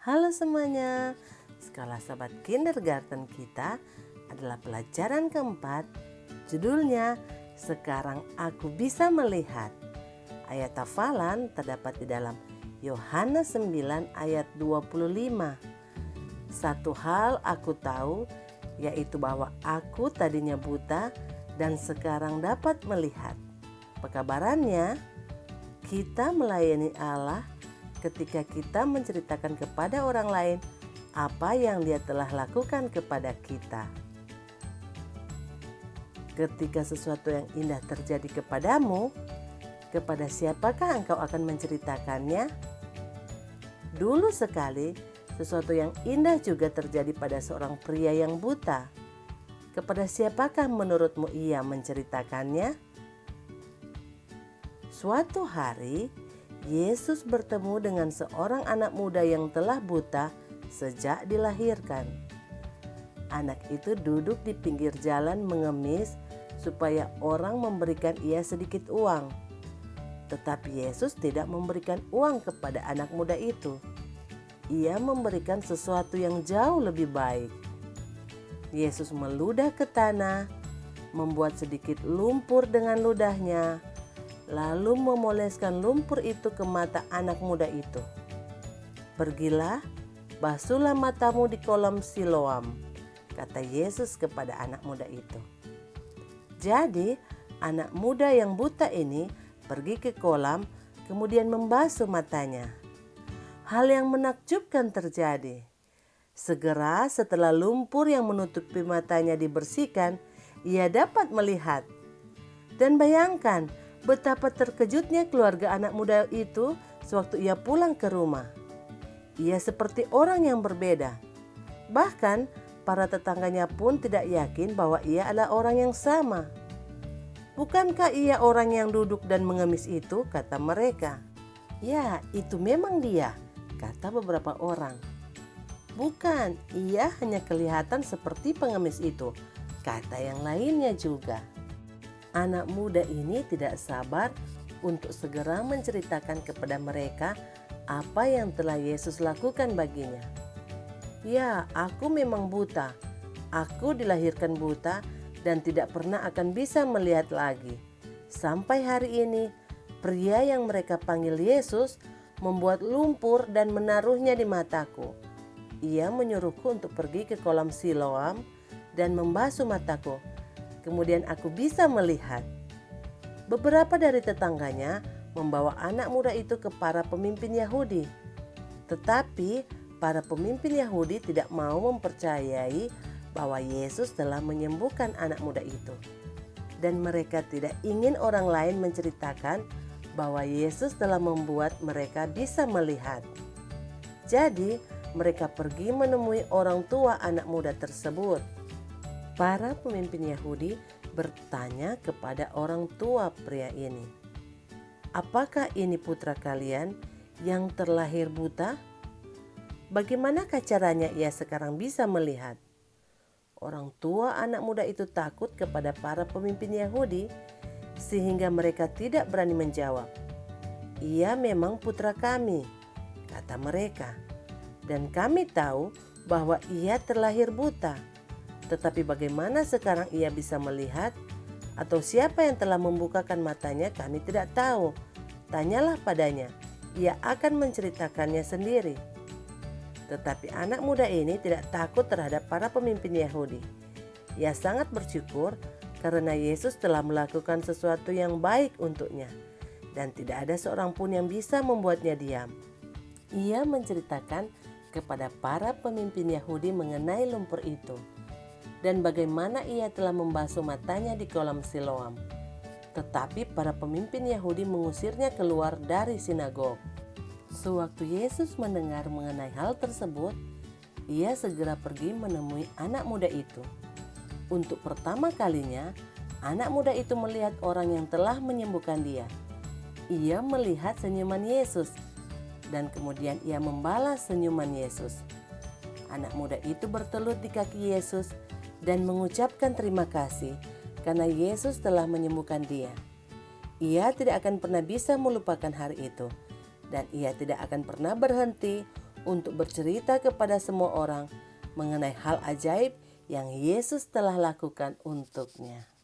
Halo semuanya, skala sahabat kindergarten kita adalah pelajaran keempat. Judulnya, Sekarang Aku Bisa Melihat. Ayat hafalan terdapat di dalam Yohanes 9 ayat 25. Satu hal aku tahu, yaitu bahwa aku tadinya buta dan sekarang dapat melihat. Pekabarannya, kita melayani Allah ketika kita menceritakan kepada orang lain apa yang Dia telah lakukan kepada kita. Ketika sesuatu yang indah terjadi kepadamu, kepada siapakah engkau akan menceritakannya? Dulu sekali, sesuatu yang indah juga terjadi pada seorang pria yang buta. Kepada siapakah menurutmu ia menceritakannya? Suatu hari, Yesus bertemu dengan seorang anak muda yang telah buta sejak dilahirkan. Anak itu duduk di pinggir jalan mengemis supaya orang memberikan ia sedikit uang. Tetapi Yesus tidak memberikan uang kepada anak muda itu. Ia memberikan sesuatu yang jauh lebih baik. Yesus meludah ke tanah, membuat sedikit lumpur dengan ludahnya, lalu memoleskan lumpur itu ke mata anak muda itu. Pergilah, basuhlah matamu di kolam Siloam, kata Yesus kepada anak muda itu. Jadi, anak muda yang buta ini pergi ke kolam, kemudian membasuh matanya. Hal yang menakjubkan terjadi. Segera setelah lumpur yang menutupi matanya dibersihkan, ia dapat melihat. Dan bayangkan, betapa terkejutnya keluarga anak muda itu sewaktu ia pulang ke rumah. Ia seperti orang yang berbeda. Bahkan para tetangganya pun tidak yakin bahwa ia adalah orang yang sama. Bukankah ia orang yang duduk dan mengemis itu, kata mereka. Ya, itu memang dia, kata beberapa orang. Bukan, ia hanya kelihatan seperti pengemis itu, kata yang lainnya juga. Anak muda ini tidak sabar untuk segera menceritakan kepada mereka apa yang telah Yesus lakukan baginya. Ya, aku memang buta. Aku dilahirkan buta dan tidak pernah akan bisa melihat lagi. Sampai hari ini, pria yang mereka panggil Yesus membuat lumpur dan menaruhnya di mataku. Ia menyuruhku untuk pergi ke kolam Siloam dan membasuh mataku. Kemudian aku bisa melihat. Beberapa dari tetangganya membawa anak muda itu ke para pemimpin Yahudi. Tetapi para pemimpin Yahudi tidak mau mempercayai bahwa Yesus telah menyembuhkan anak muda itu. Dan mereka tidak ingin orang lain menceritakan bahwa Yesus telah membuat mereka bisa melihat. Jadi mereka pergi menemui orang tua anak muda tersebut. Para pemimpin Yahudi bertanya kepada orang tua pria ini, "Apakah ini putra kalian yang terlahir buta? Bagaimanakah caranya ia sekarang bisa melihat?" Orang tua anak muda itu takut kepada para pemimpin Yahudi sehingga mereka tidak berani menjawab. "Ia memang putra kami," kata mereka, "dan kami tahu bahwa ia terlahir buta. Tetapi bagaimana sekarang ia bisa melihat? Atau siapa yang telah membukakan matanya kami tidak tahu. Tanyalah padanya, ia akan menceritakannya sendiri." Tetapi anak muda ini tidak takut terhadap para pemimpin Yahudi. Ia sangat bersyukur karena Yesus telah melakukan sesuatu yang baik untuknya. Dan tidak ada seorang pun yang bisa membuatnya diam. Ia menceritakan kepada para pemimpin Yahudi mengenai lumpur itu dan bagaimana ia telah membasuh matanya di kolam Siloam. Tetapi para pemimpin Yahudi mengusirnya keluar dari sinagog. Sewaktu Yesus mendengar mengenai hal tersebut, ia segera pergi menemui anak muda itu. Untuk pertama kalinya, anak muda itu melihat orang yang telah menyembuhkan dia. Ia melihat senyuman Yesus dan kemudian ia membalas senyuman Yesus. Anak muda itu bertelut di kaki Yesus dan mengucapkan terima kasih karena Yesus telah menyembuhkan dia. Ia tidak akan pernah bisa melupakan hari itu dan ia tidak akan pernah berhenti untuk bercerita kepada semua orang mengenai hal ajaib yang Yesus telah lakukan untuknya.